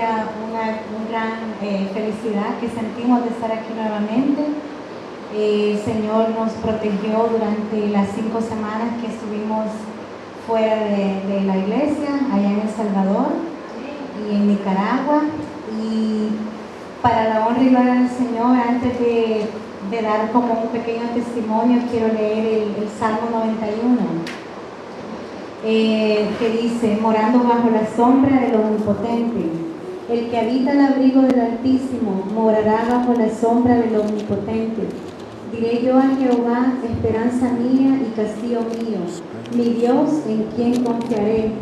familia una gran felicidad que sentimos de estar aquí nuevamente. El Señor nos protegió durante las 5 semanas que estuvimos fuera de la iglesia, allá en El Salvador y en Nicaragua. Y para la honra y gloria del Señor, antes de dar como un pequeño testimonio, quiero leer el Salmo 91, que dice: morando bajo la sombra del Omnipotente, el que habita al abrigo del Altísimo morará bajo la sombra del Omnipotente. Diré yo a Jehová, esperanza mía y castillo mío, mi Dios en quien confiaré.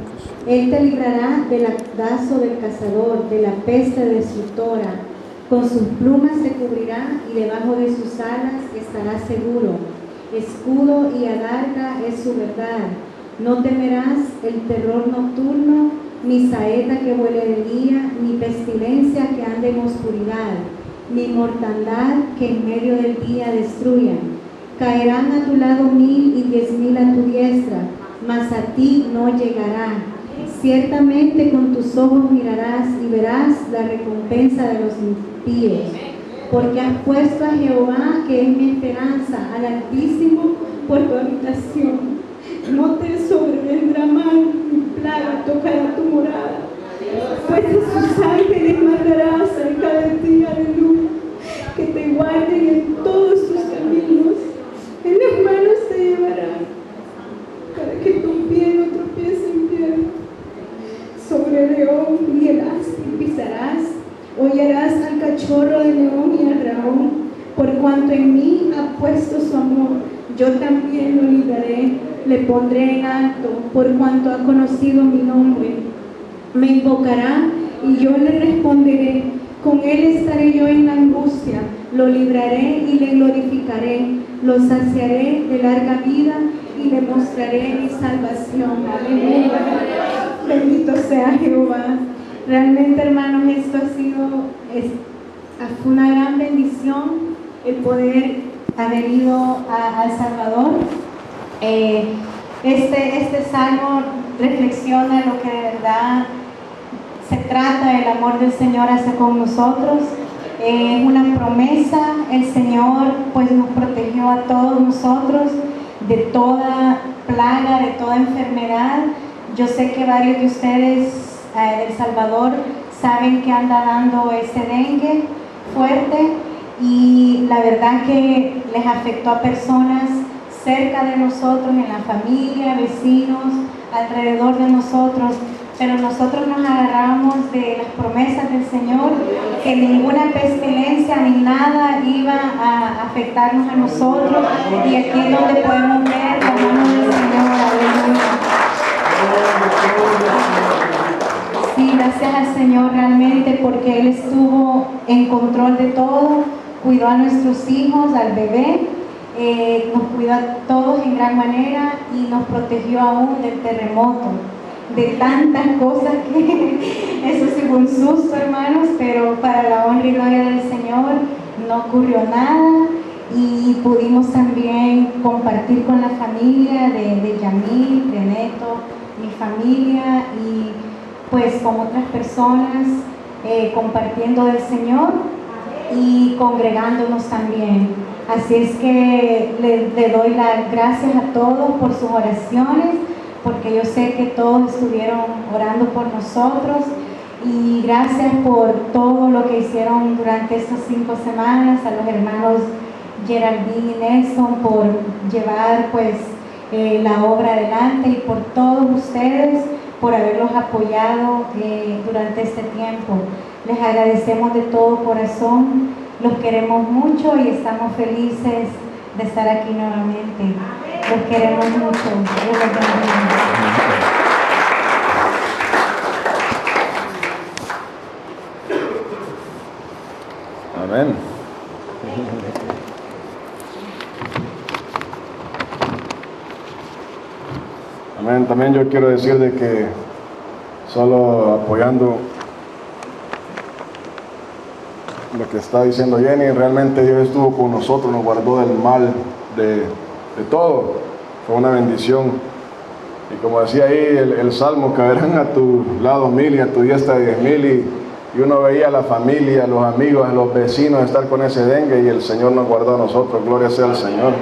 Él te librará del lazo del cazador, de la peste destructora. Con sus plumas te cubrirá y debajo de sus alas estarás seguro. Escudo y adarga es su verdad. No temerás el terror nocturno, ni saeta que vuele de día, ni pestilencia que ande en oscuridad, ni mortandad que en medio del día destruyan. Caerán a tu lado 1000 y 10.000 a tu diestra, mas a ti no llegará. Ciertamente con tus ojos mirarás y verás la recompensa de los impíos. Porque has puesto a Jehová, que es mi esperanza, al Altísimo por tu habitación. No te sobrevendrá mal ni plaga tocará tu morada, pues de sus ángeles mandará cerca de ti, aleluya, que te guarden en todos tus caminos, en las manos te llevarán, para que tu pie no tropiece en piedra. Sobre el león y el asno pisarás, hollarás al cachorro de león y al dragón, por cuanto en mí ha puesto su amor, yo también lo libraré. Le pondré en alto, por cuanto ha conocido mi nombre. Me invocará y yo le responderé. Con él estaré yo en la angustia. Lo libraré y le glorificaré. Lo saciaré de larga vida y le mostraré mi salvación. Aleluya. Bendito sea Jehová. Realmente, hermanos, esto fue una gran bendición el poder haber ido a El Salvador. Este salmo reflexiona lo que de verdad se trata del amor del Señor hacia con nosotros. Es una promesa. El Señor pues nos protegió a todos nosotros de toda plaga, de toda enfermedad. Yo sé que varios de ustedes de El Salvador saben que anda dando ese dengue fuerte, y la verdad que les afectó a personas cerca de nosotros, en la familia, vecinos, alrededor de nosotros, pero nosotros nos agarramos de las promesas del Señor, que ninguna pestilencia ni nada iba a afectarnos a nosotros, y aquí es donde podemos ver la mano del Señor. Aleluya. Sí, gracias al Señor realmente, porque Él estuvo en control de todo, cuidó a nuestros hijos, al bebé, nos cuidó a todos en gran manera y nos protegió aún del terremoto, de tantas cosas que eso sí fue un susto, hermanos, pero para la honra y gloria del Señor no ocurrió nada, y pudimos también compartir con la familia de Yamil, de Neto, mi familia, y pues con otras personas compartiendo del Señor y congregándonos también. Así es que le doy las gracias a todos por sus oraciones, porque yo sé que todos estuvieron orando por nosotros, y gracias por todo lo que hicieron durante estas 5 semanas, a los hermanos Geraldine y Nelson por llevar pues la obra adelante, y por todos ustedes por haberlos apoyado durante este tiempo. Les agradecemos de todo corazón, los queremos mucho y estamos felices de estar aquí nuevamente. Los queremos mucho. Dios los bendiga. Amén. Amén. También yo quiero decir de que solo apoyando lo que está diciendo Jenny, realmente Dios estuvo con nosotros, nos guardó del mal, de todo. Fue una bendición. Y como decía ahí el Salmo, caerán a tu lado 1000 y a tu diestra 10.000, y uno veía a la familia, a los amigos, a los vecinos estar con ese dengue y el Señor nos guardó a nosotros, gloria sea al Señor.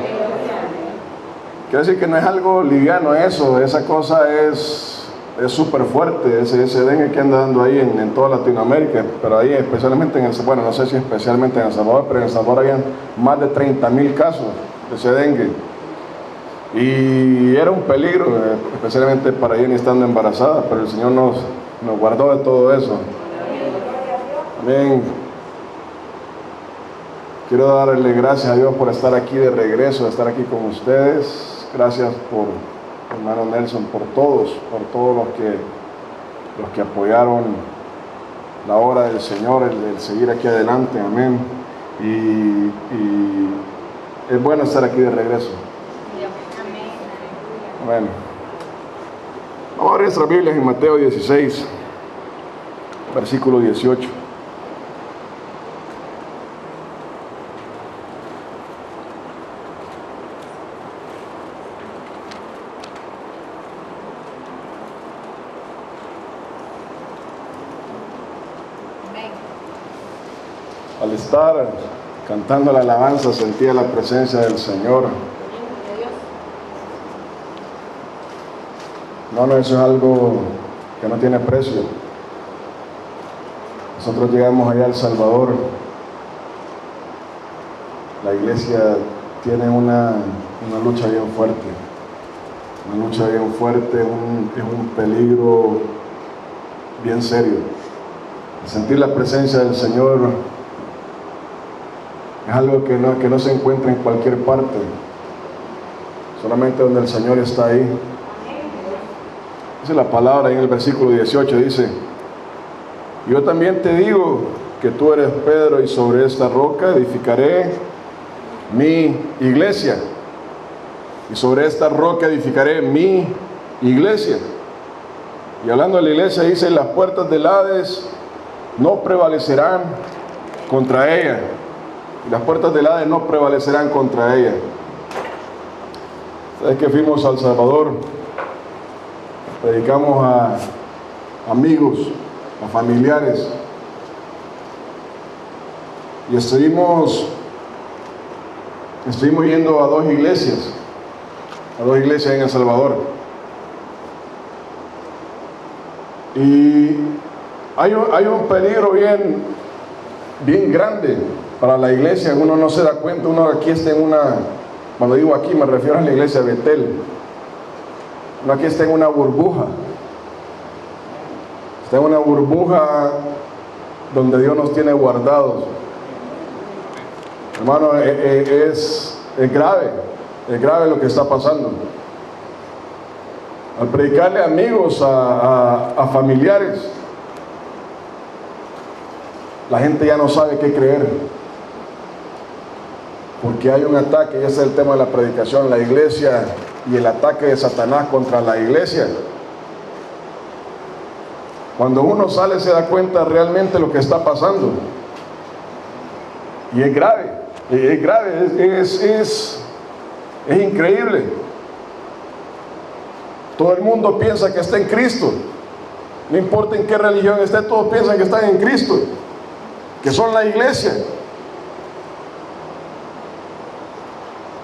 Quiero decir que no es algo liviano eso, esa cosa es súper fuerte, ese dengue que anda dando ahí en toda Latinoamérica, pero ahí especialmente bueno, no sé si especialmente en El Salvador, pero en El Salvador habían más de 30,000 casos de ese dengue. Y era un peligro, especialmente para Jenny estando embarazada, pero el Señor nos guardó de todo eso. Amén. Quiero darle gracias a Dios por estar aquí de regreso, de estar aquí con ustedes. Gracias por hermano Nelson, por todos los que apoyaron la obra del Señor, el seguir aquí adelante. Amén. Y es bueno estar aquí de regreso. Bueno, vamos a abrir nuestras Biblias en Mateo 16, versículo 18. Al estar cantando la alabanza sentía la presencia del Señor. No, eso es algo que no tiene precio. Nosotros llegamos allá a El Salvador. La iglesia tiene una lucha bien fuerte. Una lucha bien fuerte, es un peligro bien serio. Sentir la presencia del Señor es algo que no se encuentra en cualquier parte. Solamente donde el Señor está ahí. Dice la palabra en el versículo 18, dice: yo también te digo que tú eres Pedro, y sobre esta roca edificaré mi iglesia. Y sobre esta roca edificaré mi iglesia. Y hablando de la iglesia dice: las puertas del Hades no prevalecerán contra ella. Y las puertas del Hades no prevalecerán contra ella. ¿Sabes que fuimos a El Salvador? Predicamos a amigos, a familiares, y estuvimos yendo a dos iglesias en El Salvador. Y hay un peligro bien grande para la iglesia. Uno no se da cuenta. Uno aquí está cuando digo aquí me refiero a la iglesia de Betel. Uno aquí está en una burbuja. Está en una burbuja donde Dios nos tiene guardados. Hermano, es grave lo que está pasando. Al predicarle a amigos, a familiares, la gente ya no sabe qué creer, porque hay un ataque, y ese es el tema de la predicación, la iglesia y el ataque de Satanás contra la iglesia. Cuando uno sale se da cuenta realmente lo que está pasando, y es grave, es increíble. Todo el mundo piensa que está en Cristo, no importa en qué religión esté, todos piensan que están en Cristo, que son la iglesia.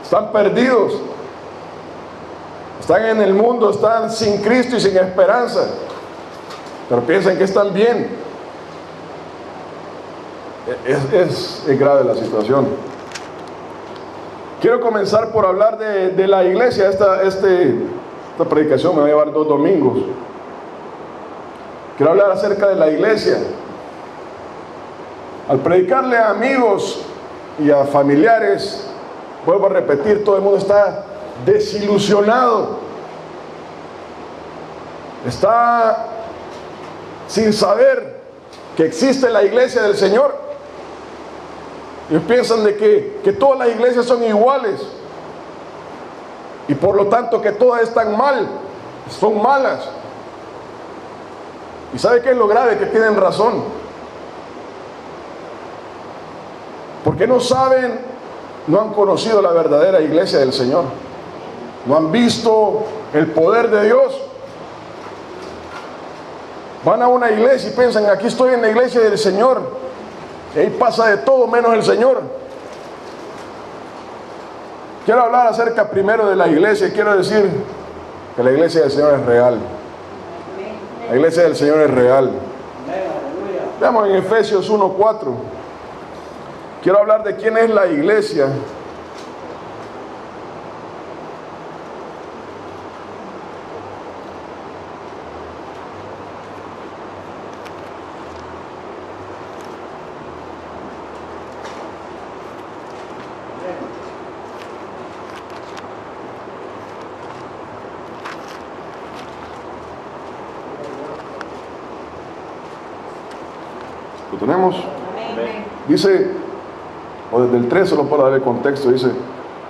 Están perdidos, están en el mundo, están sin Cristo y sin esperanza, pero piensan que están bien. Es grave la situación. Quiero comenzar por hablar de la iglesia. Esta predicación me va a llevar 2 domingos. Quiero hablar acerca de la iglesia. Al predicarle a amigos y a familiares, vuelvo a repetir, todo el mundo está desilusionado, está sin saber que existe la iglesia del Señor. Ellos piensan de que todas las iglesias son iguales, y por lo tanto que todas están mal, son malas. ¿Y sabe qué es lo grave? Que tienen razón, porque no saben, no han conocido la verdadera iglesia del Señor, no han visto el poder de Dios. Van a una iglesia y piensan, aquí estoy en la iglesia del Señor. Y ahí pasa de todo menos el Señor. Quiero hablar acerca primero de la iglesia y quiero decir que la iglesia del Señor es real. La iglesia del Señor es real. Veamos en Efesios 1:4. Quiero hablar de quién es la iglesia. ¿Lo tenemos? Dice, o desde el 3 solo para dar el contexto, dice: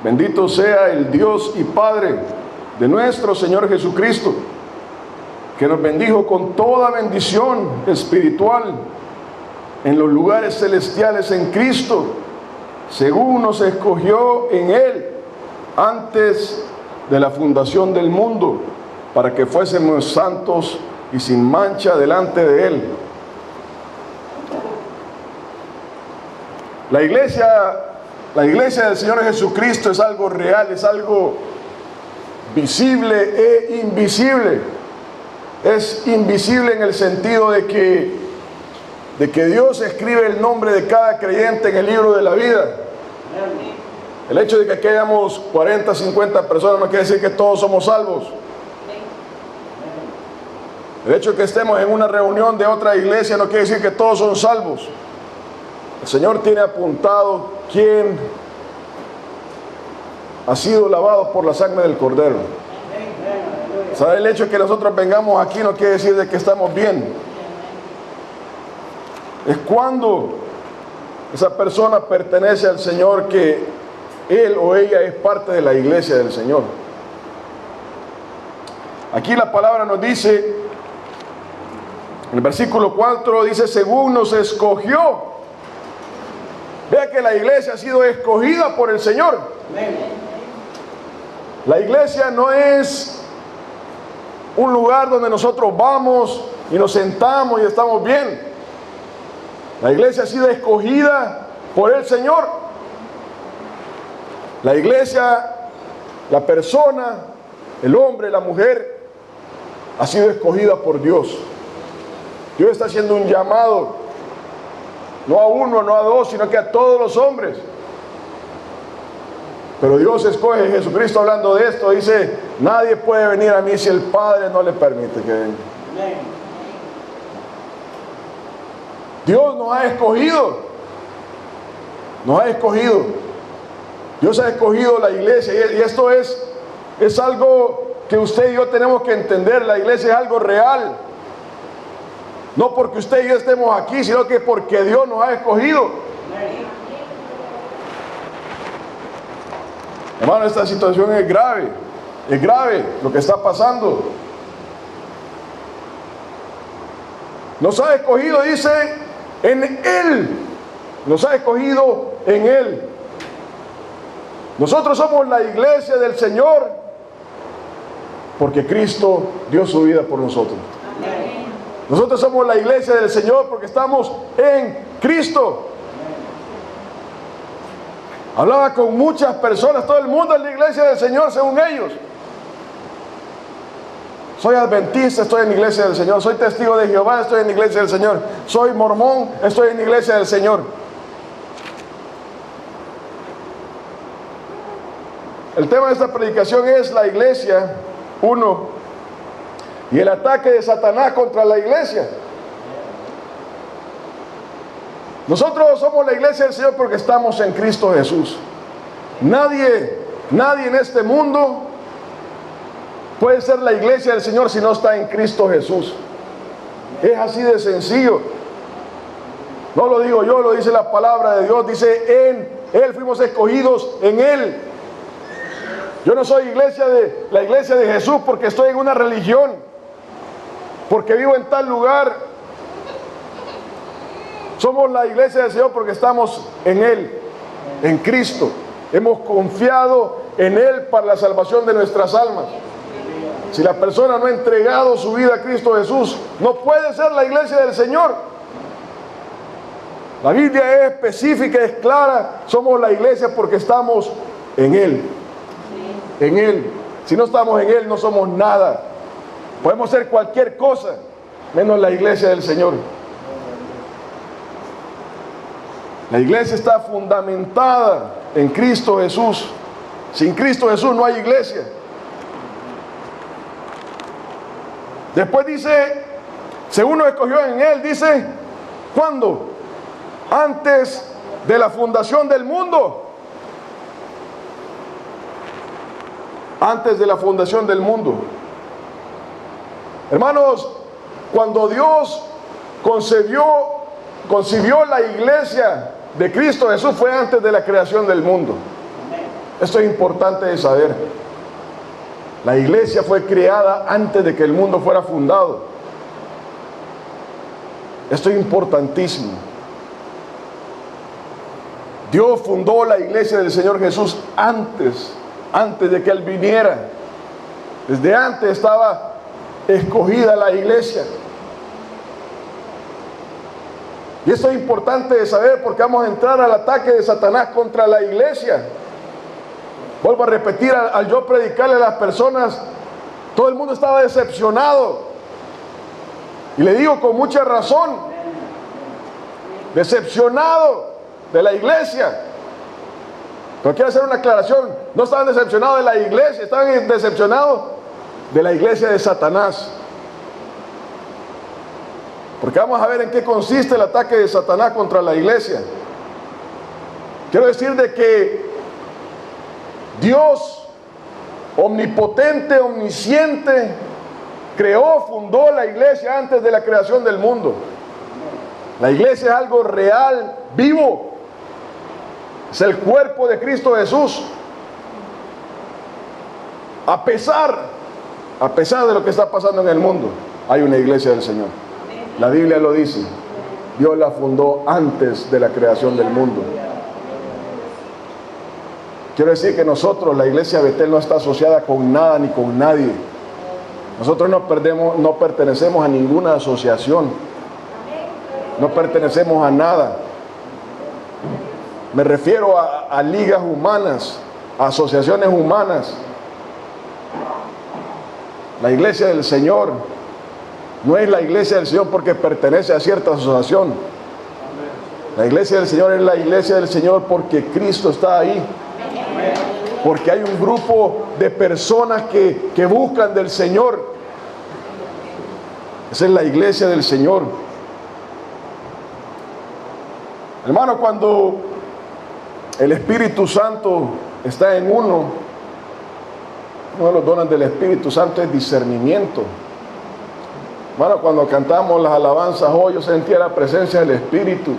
bendito sea el Dios y Padre de nuestro Señor Jesucristo, que nos bendijo con toda bendición espiritual en los lugares celestiales en Cristo, según nos escogió en Él antes de la fundación del mundo, para que fuésemos santos y sin mancha delante de Él. La iglesia del Señor Jesucristo es algo real, es algo visible e invisible. Es invisible en el sentido de que Dios escribe el nombre de cada creyente en el libro de la vida. El hecho de que aquí hayamos 40, 50 personas no quiere decir que todos somos salvos. El hecho de que estemos en una reunión de otra iglesia no quiere decir que todos son salvos. El Señor tiene apuntado quién ha sido lavado por la sangre del Cordero. ¿Sabe? El hecho de que nosotros vengamos aquí no quiere decir de que estamos bien. Es cuando esa persona pertenece al Señor que él o ella es parte de la iglesia del Señor. Aquí la palabra nos dice, en el versículo 4 dice: según nos escogió. Vea que la iglesia ha sido escogida por el Señor. La iglesia no es un lugar donde nosotros vamos y nos sentamos y estamos bien. La iglesia ha sido escogida por el Señor. La iglesia, la persona, el hombre, la mujer, ha sido escogida por Dios. Dios está haciendo un llamado, no a uno, no a dos, sino que a todos los hombres. Pero Dios escoge. Jesucristo, hablando de esto, dice: nadie puede venir a mí si el Padre no le permite que venga. Dios nos ha escogido. Nos ha escogido. Dios ha escogido la iglesia. Y esto es algo que usted y yo tenemos que entender. La iglesia es algo real. No porque usted y yo estemos aquí, sino que porque Dios nos ha escogido. Hermano, esta situación es grave lo que está pasando. Nos ha escogido, dice, en Él. Nos ha escogido en Él. Nosotros somos la iglesia del Señor porque Cristo dio su vida por nosotros. Nosotros somos la iglesia del Señor porque estamos en Cristo. Hablaba con muchas personas, todo el mundo es la iglesia del Señor según ellos. Soy adventista, estoy en la iglesia del Señor. Soy testigo de Jehová, estoy en la iglesia del Señor. Soy mormón, estoy en la iglesia del Señor. El tema de esta predicación es la iglesia, uno, y el ataque de Satanás contra la iglesia. Nosotros somos la iglesia del Señor porque estamos en Cristo Jesús. Nadie en este mundo puede ser la iglesia del Señor si no está en Cristo Jesús. Es así de sencillo. No lo digo yo, lo dice la palabra de Dios. Dice: en Él fuimos escogidos, en Él. Yo no soy la iglesia de Jesús porque estoy en una religión, porque vivo en tal lugar. Somos la iglesia del Señor porque estamos en Él, en Cristo. Hemos confiado en Él para la salvación de nuestras almas. Si la persona no ha entregado su vida a Cristo Jesús, no puede ser la iglesia del Señor. La Biblia es específica, es clara. Somos la iglesia porque estamos en Él. En Él. Si no estamos en Él, no somos nada. Podemos ser cualquier cosa, menos la iglesia del Señor. La iglesia está fundamentada en Cristo Jesús. Sin Cristo Jesús no hay iglesia. Después dice, según nos escogió en Él, dice, ¿cuándo? Antes de la fundación del mundo. Antes de la fundación del mundo. Hermanos, cuando Dios concibió la iglesia de Cristo Jesús, fue antes de la creación del mundo. Esto es importante de saber. La iglesia fue creada antes de que el mundo fuera fundado. Esto es importantísimo. Dios fundó la iglesia del Señor Jesús antes de que Él viniera. Desde antes estaba escogida la iglesia. Y esto es importante de saber porque vamos a entrar al ataque de Satanás contra la iglesia. Vuelvo a repetir, al yo predicarle a las personas, todo el mundo estaba decepcionado. Y le digo con mucha razón, decepcionado de la iglesia. Pero quiero hacer una aclaración, no estaban decepcionados de la iglesia, estaban decepcionados de la iglesia de Satanás. Porque vamos a ver en qué consiste el ataque de Satanás contra la iglesia. Quiero decir de que Dios, omnipotente, omnisciente, creó, fundó la iglesia antes de la creación del mundo. La iglesia es algo real, vivo. Es el cuerpo de Cristo Jesús. A pesar de lo que está pasando en el mundo, hay una iglesia del Señor. La Biblia lo dice. Dios la fundó antes de la creación del mundo. Quiero decir que nosotros, la iglesia Betel, no está asociada con nada ni con nadie. Nosotros no pertenecemos a ninguna asociación. No pertenecemos a nada. Me refiero a ligas humanas, a asociaciones humanas. La iglesia del Señor no es la iglesia del Señor porque pertenece a cierta asociación. La iglesia del Señor es la iglesia del Señor porque Cristo está ahí. Porque hay un grupo de personas que buscan del Señor. Esa es la iglesia del Señor. Hermano, cuando el Espíritu Santo está en uno de los dones del Espíritu Santo es discernimiento. Hermano, cuando cantamos las alabanzas hoy, yo sentía la presencia del Espíritu.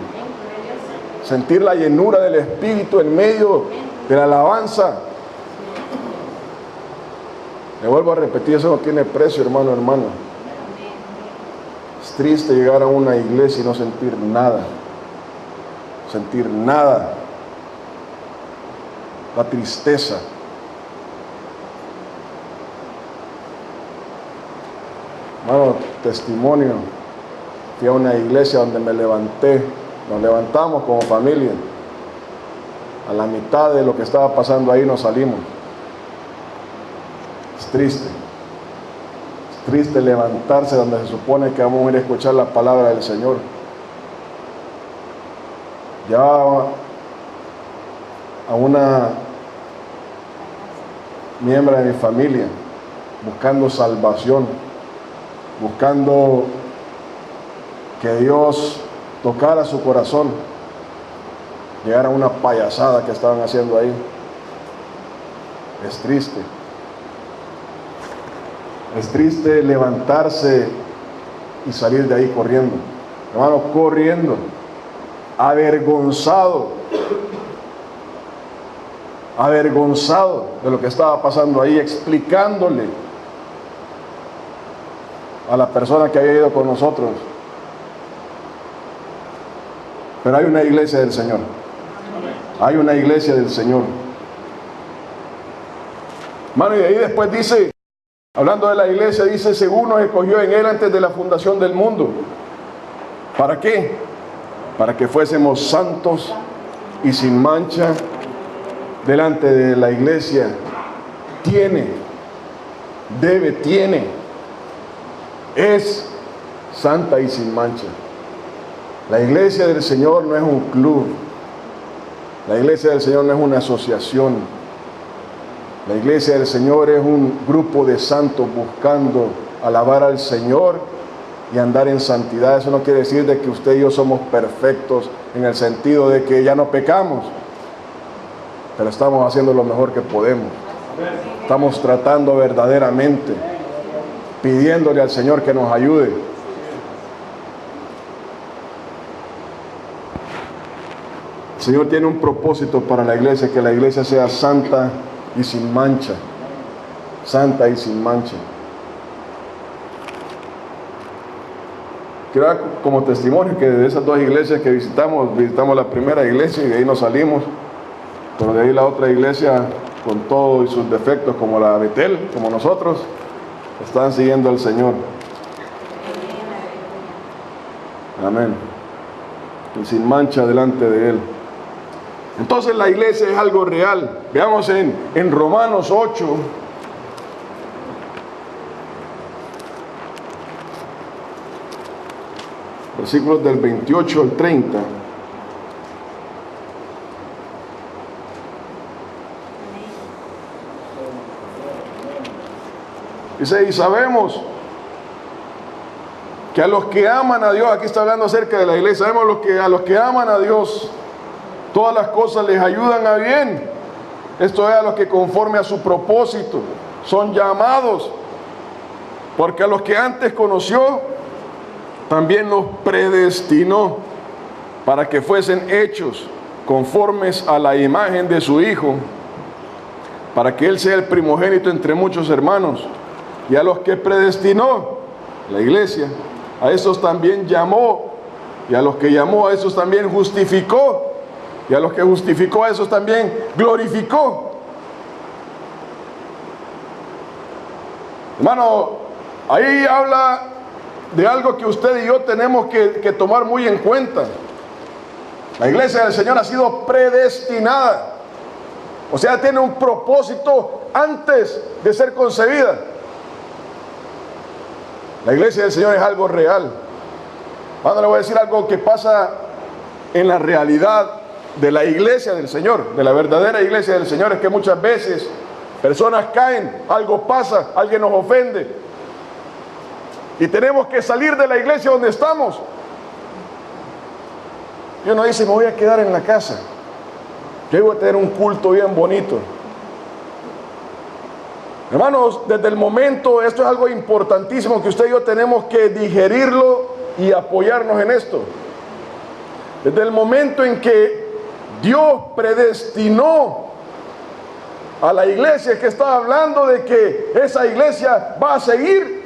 Sentir la llenura del Espíritu en medio de la alabanza. Le vuelvo a repetir, eso no tiene precio, hermano. Es triste llegar a una iglesia y no sentir nada. Sentir nada. La tristeza. Hermano, testimonio. Fui a una iglesia donde me levanté. Nos levantamos como familia. A la mitad de lo que estaba pasando ahí nos salimos. Es triste. Es triste levantarse donde se supone que vamos a ir a escuchar la palabra del Señor. Ya a una miembro de mi familia buscando salvación, buscando que Dios tocara su corazón, llegar a una payasada que estaban haciendo ahí. Es triste. Es triste levantarse y salir de ahí corriendo. Hermano, corriendo, avergonzado de lo que estaba pasando ahí, explicándole a la persona que había ido con nosotros. Pero hay una iglesia del Señor. Hay una iglesia del Señor. Hermano, y de ahí después dice Hablando de la iglesia, dice, según nos escogió en Él antes de la fundación del mundo. ¿Para qué? Para que fuésemos santos y sin mancha delante de la iglesia. Es santa y sin mancha. La iglesia del Señor no es un club. La iglesia del Señor no es una asociación. La iglesia del Señor es un grupo de santos buscando alabar al Señor y andar en santidad. Eso no quiere decir de que usted y yo somos perfectos en el sentido de que ya no pecamos, pero estamos haciendo lo mejor que podemos. Estamos tratando verdaderamente, pidiéndole al Señor que nos ayude. El Señor tiene un propósito para la iglesia, que la iglesia sea santa y sin mancha. Santa y sin mancha. Quiero dar como testimonio que de esas dos iglesias que visitamos la primera iglesia y de ahí nos salimos, pero de ahí la otra iglesia, con todos sus defectos, como la Betel, como nosotros, están siguiendo al Señor. Amén. Y sin mancha delante de Él. Entonces la iglesia es algo real. Veamos en Romanos 8. Versículos del 28 al 30. Dice, y sabemos que a los que aman a Dios, aquí está hablando acerca de la iglesia, sabemos a los que aman a Dios, todas las cosas les ayudan a bien. Esto es, a los que conforme a su propósito son llamados, porque a los que antes conoció, también los predestinó para que fuesen hechos conformes a la imagen de su Hijo, para que Él sea el primogénito entre muchos hermanos. Y a los que predestinó, la iglesia, a esos también llamó, y a los que llamó, a esos también justificó, y a los que justificó, a esos también glorificó. Hermano, ahí habla de algo que usted y yo tenemos que tomar muy en cuenta. La iglesia del Señor ha sido predestinada, o sea, tiene un propósito antes de ser concebida. La iglesia del Señor es algo real. Ahora le voy a decir algo que pasa en la realidad de la iglesia del Señor, de la verdadera iglesia del Señor, es que muchas veces personas caen, algo pasa, alguien nos ofende y tenemos que salir de la iglesia donde estamos. Y uno dice, me voy a quedar en la casa, yo voy a tener un culto bien bonito. Hermanos, desde el momento, esto es algo importantísimo que usted y yo tenemos que digerirlo y apoyarnos en esto. Desde el momento en que Dios predestinó a la iglesia, que está hablando de que esa iglesia va a seguir,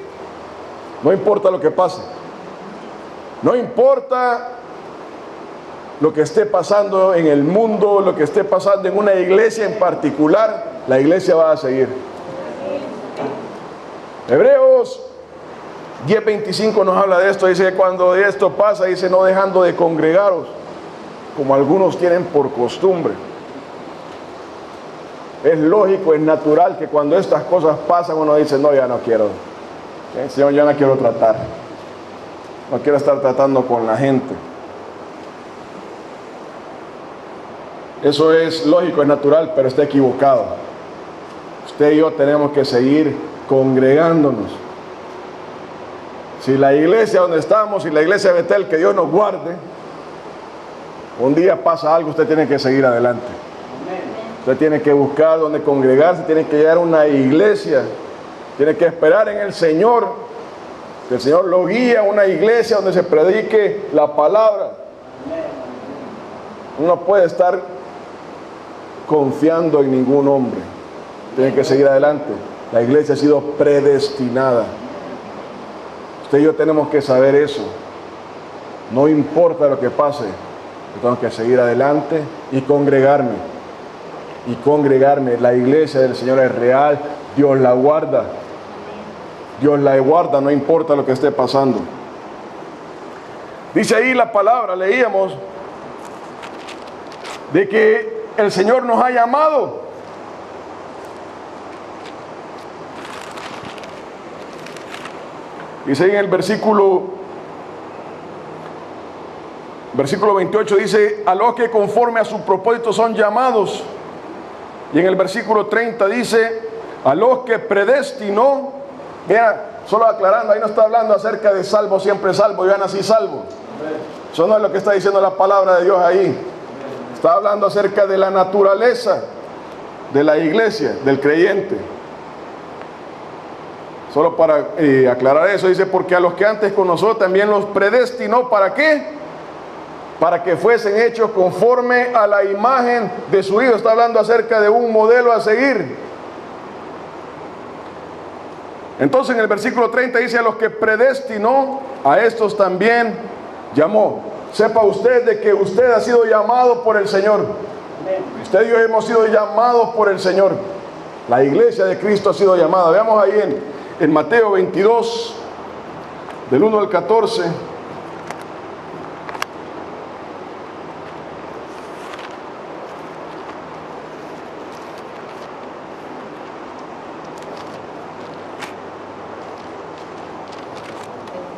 no importa lo que pase, no importa lo que esté pasando en el mundo, lo que esté pasando en una iglesia en particular, la iglesia va a seguir. Hebreos 10:25 nos habla de esto, dice, cuando esto pasa, dice, no dejando de congregaros, como algunos tienen por costumbre. Es lógico, es natural que cuando estas cosas pasan uno dice, no, ya no quiero, Señor, ya no quiero tratar, no quiero estar tratando con la gente. Eso es lógico, es natural, pero está equivocado. Usted y yo tenemos que seguir congregándonos. Si la iglesia donde estamos, si la iglesia de Betel, que Dios nos guarde, un día pasa algo, usted tiene que seguir adelante. Usted tiene que buscar donde congregarse, tiene que llegar a una iglesia, tiene que esperar en el Señor, que el Señor lo guíe a una iglesia donde se predique la palabra. Uno no puede estar confiando en ningún hombre, tiene que seguir adelante. La iglesia ha sido predestinada. Usted y yo tenemos que saber eso. No importa lo que pase, yo tengo que seguir adelante y congregarme. Y congregarme. La iglesia del Señor es real, Dios la guarda. Dios la guarda, no importa lo que esté pasando. Dice ahí la palabra, leíamos, de que el Señor nos ha llamado. Dice ahí en el versículo 28, dice, a los que conforme a su propósito son llamados. Y en el versículo 30 dice, a los que predestinó. Vean, solo aclarando, ahí no está hablando acerca de salvo, siempre salvo, yo nací salvo. Eso no es lo que está diciendo la palabra de Dios ahí. Está hablando acerca de la naturaleza de la iglesia, del creyente. Solo para aclarar eso, dice, porque a los que antes conoció también los predestinó, ¿para qué? Para que fuesen hechos conforme a la imagen de su Hijo. Está hablando acerca de un modelo a seguir. Entonces en el versículo 30 dice, a los que predestinó, a estos también llamó. Sepa usted de que usted ha sido llamado por el Señor. Usted y yo hemos sido llamados por el Señor. La iglesia de Cristo ha sido llamada. Veamos ahí en Mateo 22, del 1 al 14.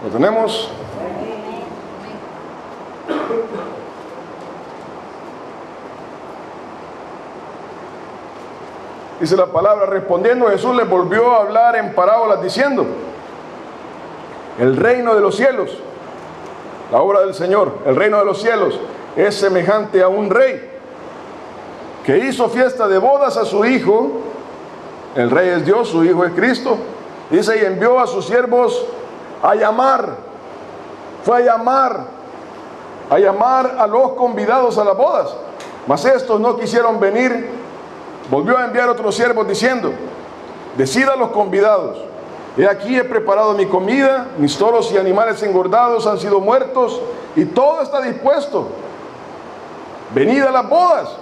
¿Lo tenemos? Dice la palabra, respondiendo Jesús les volvió a hablar en parábolas diciendo, el reino de los cielos, la obra del Señor, el reino de los cielos es semejante a un rey que hizo fiesta de bodas a su hijo. El rey es Dios, su hijo es Cristo. Dice, y envió a sus siervos a llamar, fue a llamar a los convidados a las bodas, mas estos no quisieron venir. Volvió a enviar otros siervos diciendo, decid a los convidados, he aquí he preparado mi comida, mis toros y animales engordados han sido muertos y todo está dispuesto, venid a las bodas.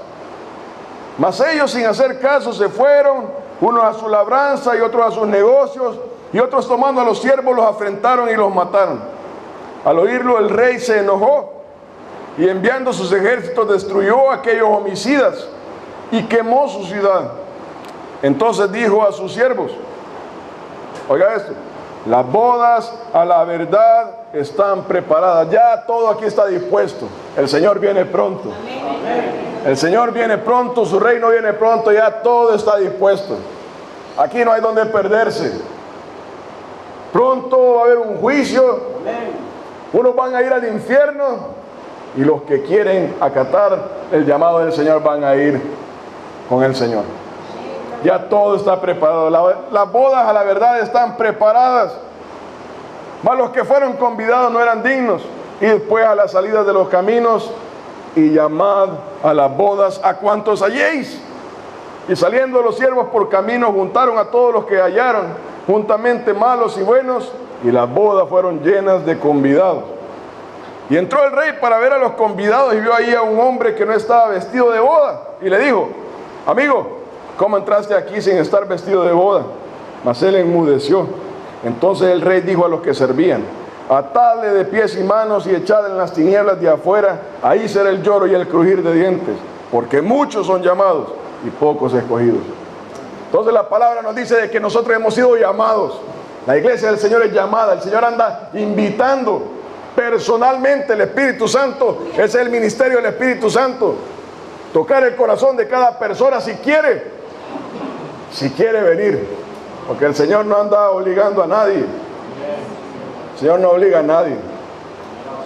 Mas ellos sin hacer caso se fueron, unos a su labranza y otros a sus negocios, y otros tomando a los siervos los afrentaron y los mataron. Al oírlo el rey se enojó y enviando sus ejércitos destruyó a aquellos homicidas y quemó su ciudad. Entonces dijo a sus siervos, oiga esto, las bodas a la verdad están preparadas, ya todo aquí está dispuesto, el Señor viene pronto. El Señor viene pronto, su reino viene pronto, ya todo está dispuesto. Aquí no hay donde perderse. Pronto va a haber un juicio. Unos van a ir al infierno y los que quieren acatar el llamado del Señor van a ir con el Señor. Ya todo está preparado. Las bodas a la verdad están preparadas. Mas los que fueron convidados no eran dignos. Y después a la salida de los caminos y llamad a las bodas a cuantos halléis. Y saliendo los siervos por camino juntaron a todos los que hallaron, juntamente malos y buenos, y las bodas fueron llenas de convidados. Y entró el rey para ver a los convidados y vio ahí a un hombre que no estaba vestido de boda. Y le dijo, amigo, ¿cómo entraste aquí sin estar vestido de boda? Mas él enmudeció. Entonces el rey dijo a los que servían, atadle de pies y manos y echadle en las tinieblas de afuera, ahí será el lloro y el crujir de dientes, porque muchos son llamados y pocos escogidos. Entonces la palabra nos dice de que nosotros hemos sido llamados. La iglesia del Señor es llamada. El Señor anda invitando personalmente. El Espíritu Santo, ese es el ministerio del Espíritu Santo, tocar el corazón de cada persona si quiere venir, porque el Señor no anda obligando a nadie. El Señor no obliga a nadie.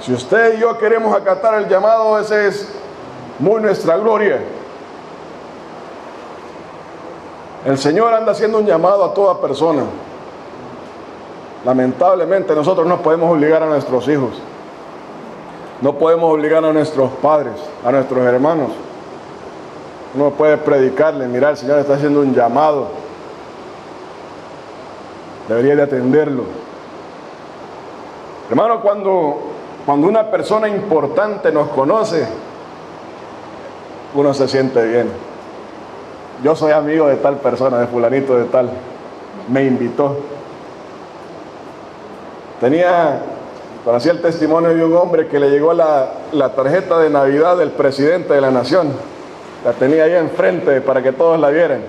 Si usted y yo queremos acatar el llamado, ese es muy nuestra gloria. El Señor anda haciendo un llamado a toda persona. Lamentablemente nosotros no podemos obligar a nuestros hijos, no podemos obligar a nuestros padres, a nuestros hermanos. Uno puede predicarle, mira, el Señor está haciendo un llamado, debería de atenderlo. Hermano, cuando una persona importante nos conoce, uno se siente bien. Yo soy amigo de tal persona, de fulanito de tal, me invitó. conocía el testimonio de un hombre que le llegó la tarjeta de Navidad del presidente de la nación. La tenía ahí enfrente para que todos la vieran.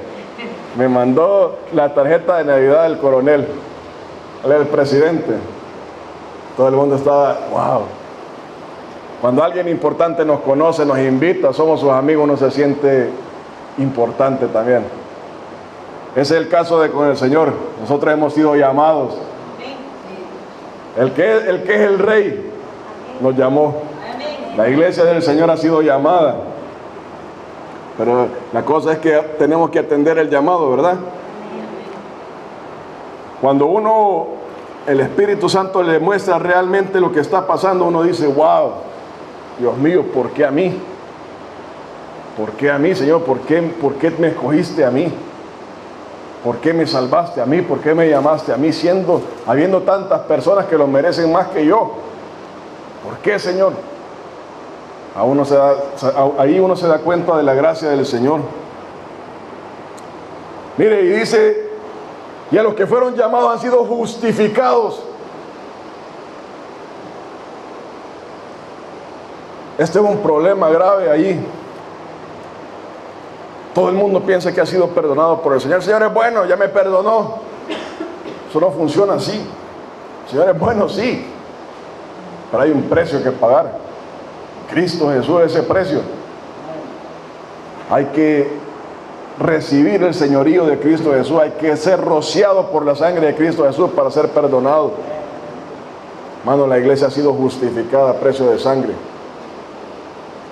Me mandó la tarjeta de Navidad del coronel. Él era el presidente. Todo el mundo estaba, wow. Cuando alguien importante nos conoce, nos invita, somos sus amigos, uno se siente importante también. Ese es el caso con el Señor. Nosotros hemos sido llamados. El que es el Rey nos llamó. La iglesia del Señor ha sido llamada. Pero la cosa es que tenemos que atender el llamado, ¿verdad? Cuando el Espíritu Santo le muestra realmente lo que está pasando, uno dice, wow, Dios mío, ¿por qué a mí? ¿Por qué a mí, Señor? ¿Por qué me escogiste a mí? ¿Por qué me salvaste a mí? ¿Por qué me llamaste a mí habiendo tantas personas que lo merecen más que yo? ¿Por qué, Señor? Ahí uno se da cuenta de la gracia del Señor. Mire, y dice, y a los que fueron llamados han sido justificados. Este es un problema grave allí. Todo el mundo piensa que ha sido perdonado por el Señor. El Señor es bueno, ya me perdonó. Eso no funciona así. El Señor es bueno, sí, pero hay un precio que pagar. Cristo Jesús es ese precio. Hay que recibir el señorío de Cristo Jesús. Hay que ser rociado por la sangre de Cristo Jesús para ser perdonado. Hermano, la iglesia ha sido justificada a precio de sangre.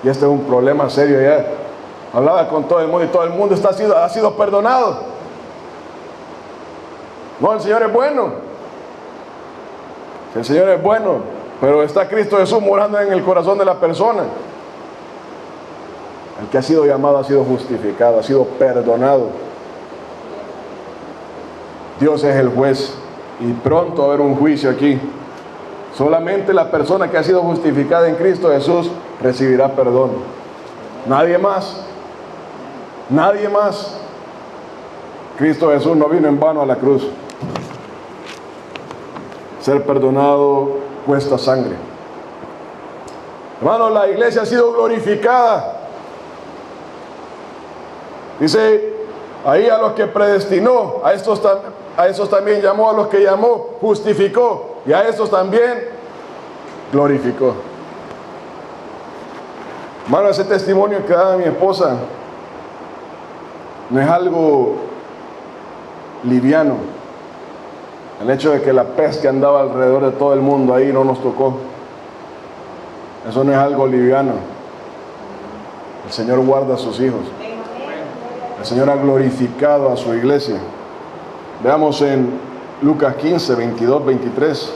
Y este es un problema serio ya. Hablaba con todo el mundo y todo el mundo ha sido perdonado. No, el Señor es bueno. El Señor es bueno, pero está Cristo Jesús morando en el corazón de la persona. El que ha sido llamado ha sido justificado, ha sido perdonado. Dios es el juez y pronto va a haber un juicio aquí. Solamente la persona que ha sido justificada en Cristo Jesús recibirá perdón. Nadie más. Nadie más. Cristo Jesús no vino en vano a la cruz. Ser perdonado cuesta sangre. Hermanos, la iglesia ha sido glorificada. Dice ahí, a los que predestinó, a estos también llamó, a los que llamó, justificó, y a estos también glorificó. Hermano, ese testimonio que da mi esposa no es algo liviano. El hecho de que la peste andaba alrededor de todo el mundo ahí no nos tocó. Eso no es algo liviano. El Señor guarda a sus hijos. El Señor ha glorificado a su iglesia. Veamos en Lucas 15, 22, 23.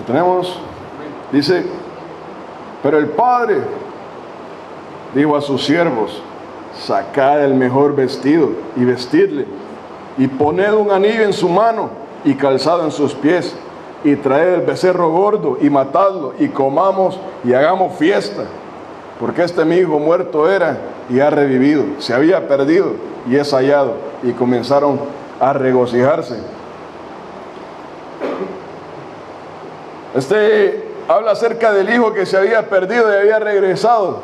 Tenemos, dice, pero el Padre dijo a sus siervos, sacad el mejor vestido y vestidle, y poned un anillo en su mano y calzado en sus pies, y traed el becerro gordo y matadlo, y comamos y hagamos fiesta, porque mi hijo muerto era y ha revivido, se había perdido y es hallado. Y comenzaron a regocijarse. Habla acerca del hijo que se había perdido y había regresado.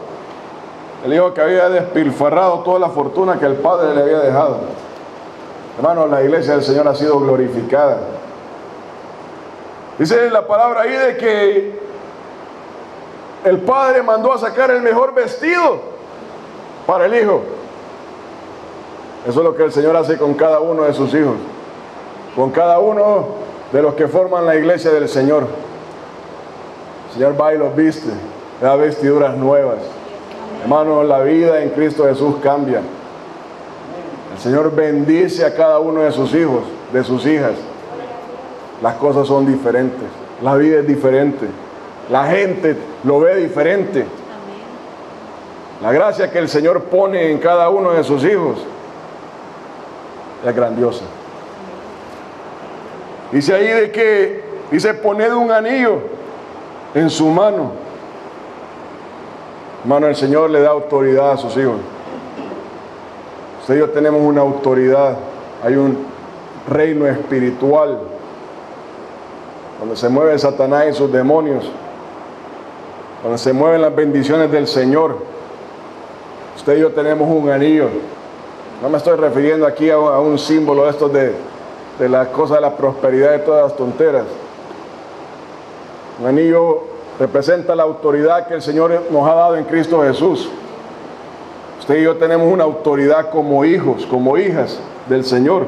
El hijo que había despilfarrado toda la fortuna que el padre le había dejado. Hermanos, la iglesia del Señor ha sido glorificada. Dice la palabra ahí de que el padre mandó a sacar el mejor vestido para el hijo. Eso es lo que el Señor hace con cada uno de sus hijos, con cada uno de los que forman la iglesia del Señor. El Señor va y los viste, le da vestiduras nuevas. Hermanos, la vida en Cristo Jesús cambia. El Señor bendice a cada uno de sus hijos, de sus hijas. Las cosas son diferentes, la vida es diferente, la gente lo ve diferente. La gracia que el Señor pone en cada uno de sus hijos es grandiosa. Dice ahí de que, dice, poned un anillo en su mano. Hermano, el Señor le da autoridad a sus hijos. Usted y yo tenemos una autoridad. Hay un reino espiritual donde se mueve Satanás y sus demonios, donde se mueven las bendiciones del Señor. Usted y yo tenemos un anillo. No me estoy refiriendo aquí a un símbolo de estos de las cosas de la prosperidad, de todas las tonteras. Un anillo representa la autoridad que el Señor nos ha dado en Cristo Jesús. Usted y yo tenemos una autoridad como hijos, como hijas del Señor.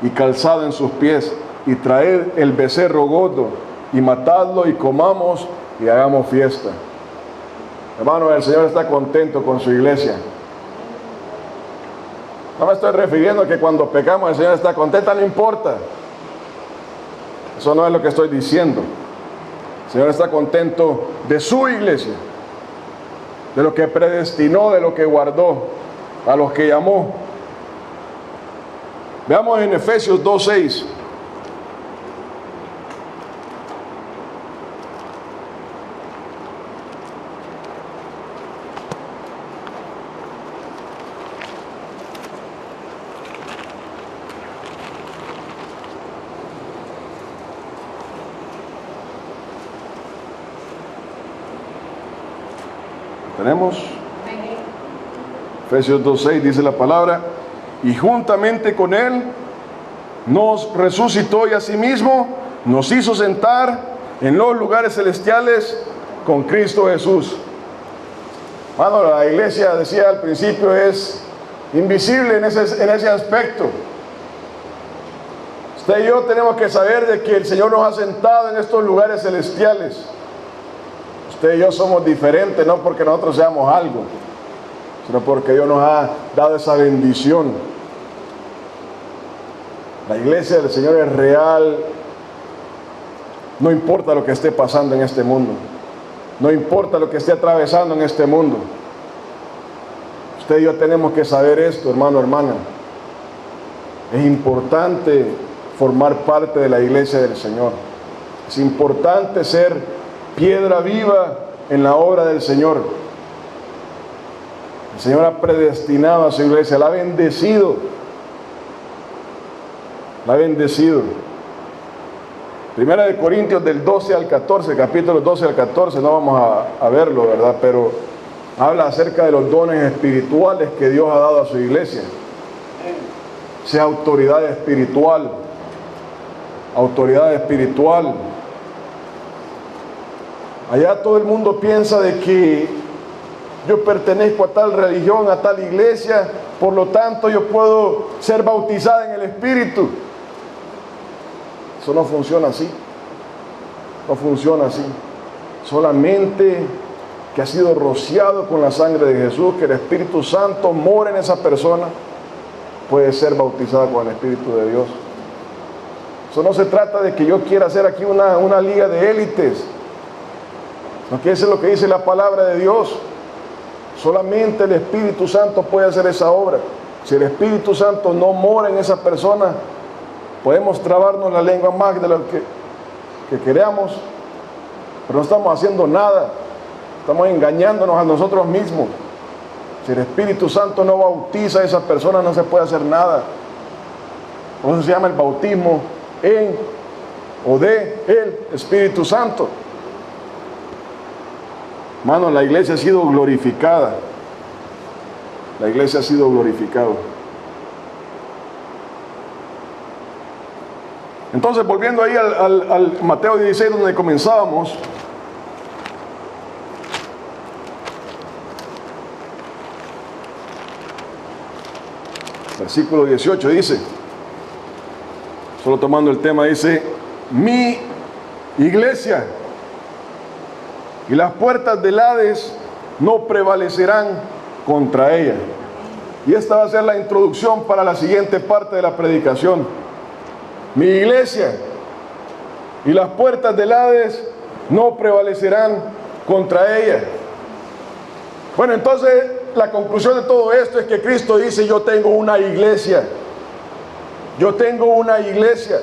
Y calzado en sus pies, y traed el becerro gordo, y matadlo, y comamos, y hagamos fiesta. Hermano, el Señor está contento con su iglesia. No me estoy refiriendo a que cuando pecamos el Señor está contento, no importa. Eso no es lo que estoy diciendo. El Señor está contento de su iglesia, de lo que predestinó, de lo que guardó, a los que llamó. Veamos en Efesios 2:6. ¿Tenemos? Efesios 2:6 dice la palabra: y juntamente con Él nos resucitó, y asimismo nos hizo sentar en los lugares celestiales con Cristo Jesús. Bueno, la iglesia, decía al principio, es invisible en ese aspecto. Usted y yo tenemos que saber de que el Señor nos ha sentado en estos lugares celestiales. Usted y yo somos diferentes, no porque nosotros seamos algo, sino porque Dios nos ha dado esa bendición. La iglesia del Señor es real, no importa lo que esté pasando en este mundo, no importa lo que esté atravesando en este mundo. Usted y yo tenemos que saber esto, hermano, hermana. Es importante formar parte de la iglesia del Señor. Es importante ser piedra viva en la obra del Señor. El Señor ha predestinado a su iglesia, la ha bendecido. La ha bendecido. Primera de Corintios del 12 al 14, capítulos 12 al 14, no vamos a verlo, ¿verdad? Pero habla acerca de los dones espirituales que Dios ha dado a su iglesia. Sea autoridad espiritual. Autoridad espiritual. Allá todo el mundo piensa de que yo pertenezco a tal religión, a tal iglesia, por lo tanto yo puedo ser bautizada en el Espíritu. Eso no funciona así. No funciona así. Solamente que ha sido rociado con la sangre de Jesús, que el Espíritu Santo mora en esa persona, puede ser bautizada con el Espíritu de Dios. Eso no se trata de que yo quiera hacer aquí una liga de élites. No, que eso es lo que dice la palabra de Dios. Solamente el Espíritu Santo puede hacer esa obra. Si el Espíritu Santo no mora en esa persona, podemos trabarnos la lengua más de lo que queramos, pero no estamos haciendo nada. Estamos engañándonos a nosotros mismos. Si el Espíritu Santo no bautiza a esa persona, no se puede hacer nada. Por eso se llama el bautismo en o de el Espíritu Santo. Hermano, la iglesia ha sido glorificada. La iglesia ha sido glorificada. Entonces, volviendo ahí al Mateo 16, donde comenzábamos. Versículo 18 dice, solo tomando el tema, dice: mi iglesia, y las puertas del Hades no prevalecerán contra ella. Y esta va a ser la introducción para la siguiente parte de la predicación. Mi iglesia, y las puertas del Hades no prevalecerán contra ella. Bueno, entonces la conclusión de todo esto es que Cristo dice: yo tengo una iglesia. Yo tengo una iglesia.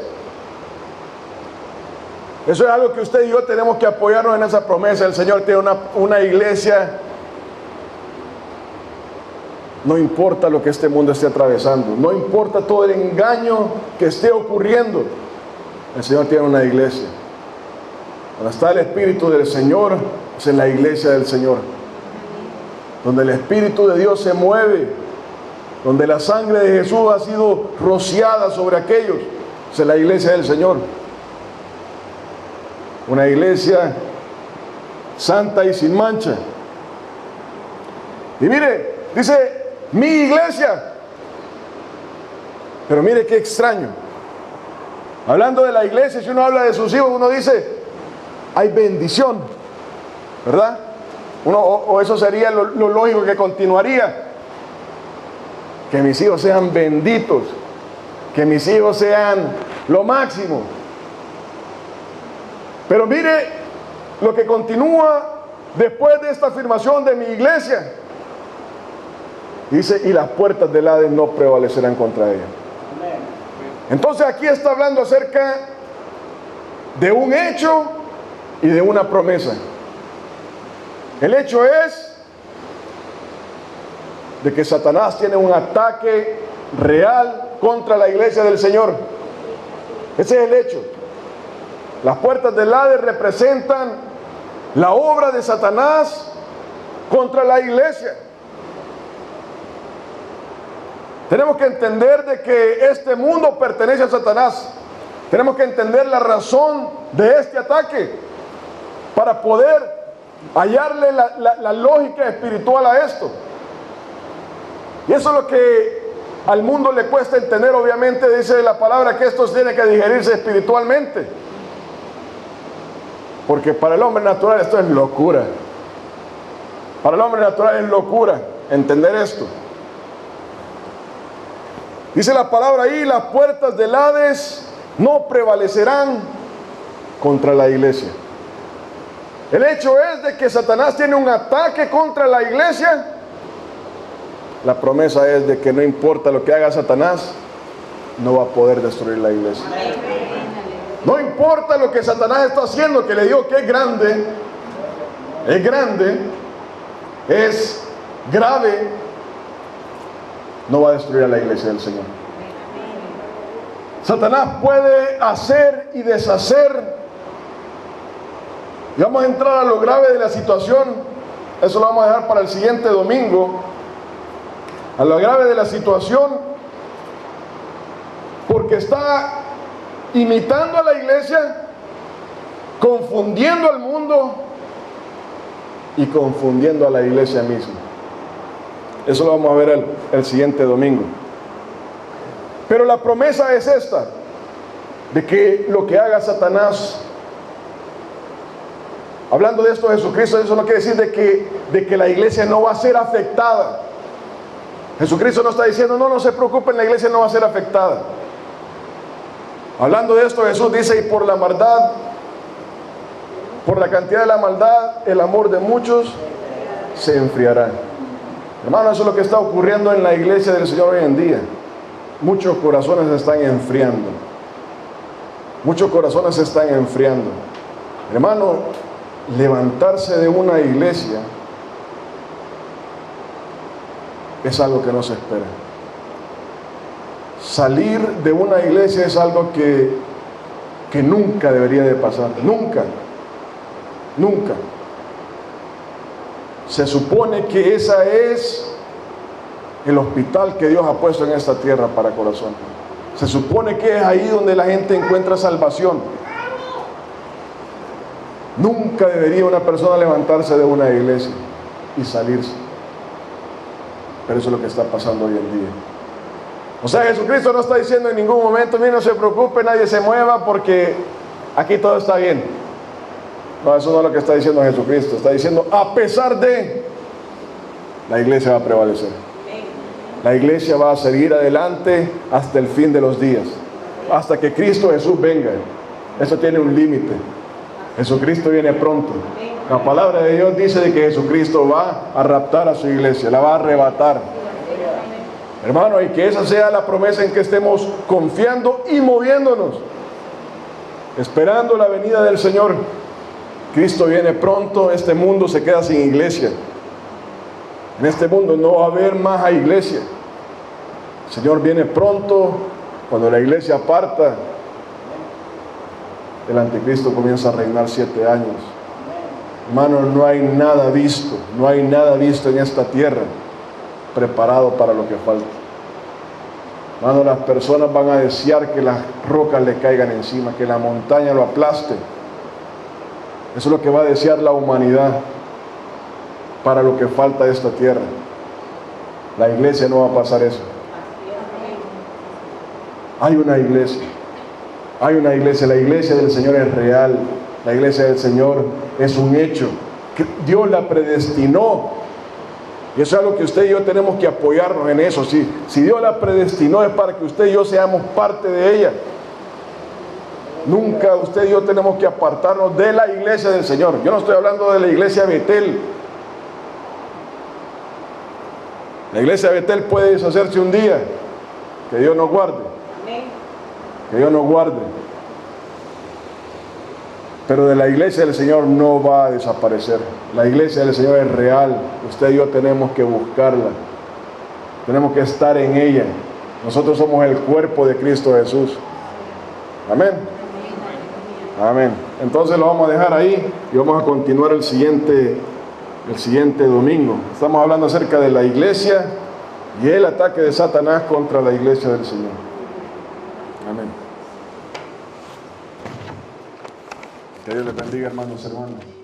Eso es algo que usted y yo tenemos que apoyarnos en esa promesa. El Señor tiene una iglesia. No importa lo que este mundo esté atravesando, no importa todo el engaño que esté ocurriendo, el Señor tiene una iglesia. Donde está el Espíritu del Señor, es en la iglesia del Señor. Donde el Espíritu de Dios se mueve, donde la sangre de Jesús ha sido rociada sobre aquellos, es en la iglesia del Señor. Una iglesia santa y sin mancha. Y mire, dice: mi iglesia. Pero mire qué extraño. Hablando de la iglesia, si uno habla de sus hijos, uno dice: hay bendición, ¿verdad? O eso sería lo lógico que continuaría. Que mis hijos sean benditos, que mis hijos sean lo máximo. Pero mire lo que continúa después de esta afirmación de mi iglesia. Dice: y las puertas del Hades no prevalecerán contra ella. Entonces aquí está hablando acerca de un hecho y de una promesa. El hecho es de que Satanás tiene un ataque real contra la iglesia del Señor. Ese es el hecho. Las puertas del Hades representan la obra de Satanás contra la iglesia. Tenemos que entender de que este mundo pertenece a Satanás. Tenemos que entender la razón de este ataque para poder hallarle la lógica espiritual a esto. Y eso es lo que al mundo le cuesta entender. Obviamente dice la palabra que esto tiene que digerirse espiritualmente, porque para el hombre natural esto es locura. Para el hombre natural es locura entender esto. Dice la palabra ahí: las puertas del Hades no prevalecerán contra la iglesia. El hecho es de que Satanás tiene un ataque contra la iglesia. La promesa es de que no importa lo que haga Satanás, no va a poder destruir la iglesia. No importa lo que Satanás está haciendo, que le digo que es grande, es grave, no va a destruir a la iglesia del Señor. Satanás puede hacer y deshacer. Y vamos a entrar a lo grave de la situación. Eso lo vamos a dejar para el siguiente domingo. A lo grave de la situación, porque está imitando a la iglesia, confundiendo al mundo y confundiendo a la iglesia misma. Eso lo vamos a ver el siguiente domingo. Pero la promesa es esta, de que lo que haga Satanás, hablando de esto de Jesucristo, eso no quiere decir de que la iglesia no va a ser afectada. Jesucristo no está diciendo: no se preocupen, la iglesia no va a ser afectada. Hablando de esto, Jesús dice: y por la maldad, por la cantidad de la maldad, el amor de muchos se enfriará. Hermano, eso es lo que está ocurriendo en la iglesia del Señor hoy en día. Muchos corazones se están enfriando. Muchos corazones se están enfriando. Hermano, levantarse de una iglesia es algo que no se espera. Salir de una iglesia es algo que nunca debería de pasar. Nunca. Se supone que esa es el hospital que Dios ha puesto en esta tierra para corazón. Se supone que es ahí donde la gente encuentra salvación. Nunca debería una persona levantarse de una iglesia y salirse. Pero eso es lo que está pasando hoy en día. O sea, Jesucristo no está diciendo en ningún momento: mire, no se preocupe, nadie se mueva porque aquí todo está bien. No, eso no es lo que está diciendo Jesucristo. Está diciendo: a pesar de, la iglesia va a prevalecer. La iglesia va a seguir adelante hasta el fin de los días, hasta que Cristo Jesús venga. Eso tiene un límite. Jesucristo viene pronto. La palabra de Dios dice de que Jesucristo va a raptar a su iglesia, la va a arrebatar. Hermano, y que esa sea la promesa en que estemos confiando y moviéndonos, esperando la venida del Señor. Cristo viene pronto, este mundo se queda sin iglesia. En este mundo no va a haber más a iglesia. El Señor viene pronto. Cuando la iglesia parta, el anticristo comienza a reinar 7 años. Hermano, no hay nada visto en esta tierra preparado para lo que falta. Hermano, las personas van a desear que las rocas le caigan encima, que la montaña lo aplaste. Eso es lo que va a desear la humanidad para lo que falta de esta tierra. La iglesia no va a pasar eso. Hay una iglesia, la iglesia del Señor es real, la iglesia del Señor es un hecho, que Dios la predestinó, y eso es algo que usted y yo tenemos que apoyarnos en eso. Si Dios la predestinó es para que usted y yo seamos parte de ella. Nunca usted y yo tenemos que apartarnos de la iglesia del Señor. Yo no estoy hablando de la iglesia Betel. La iglesia Betel puede deshacerse un día, que Dios nos guarde. Que Dios nos guarde. Pero de la iglesia del Señor no va a desaparecer. La iglesia del Señor es real. Usted y yo tenemos que buscarla. Tenemos que estar en ella. Nosotros somos el cuerpo de Cristo Jesús. Amén. Amén. Entonces lo vamos a dejar ahí y vamos a continuar el siguiente domingo. Estamos hablando acerca de la iglesia y el ataque de Satanás contra la iglesia del Señor. Amén. Que Dios les bendiga, hermanos y hermanas.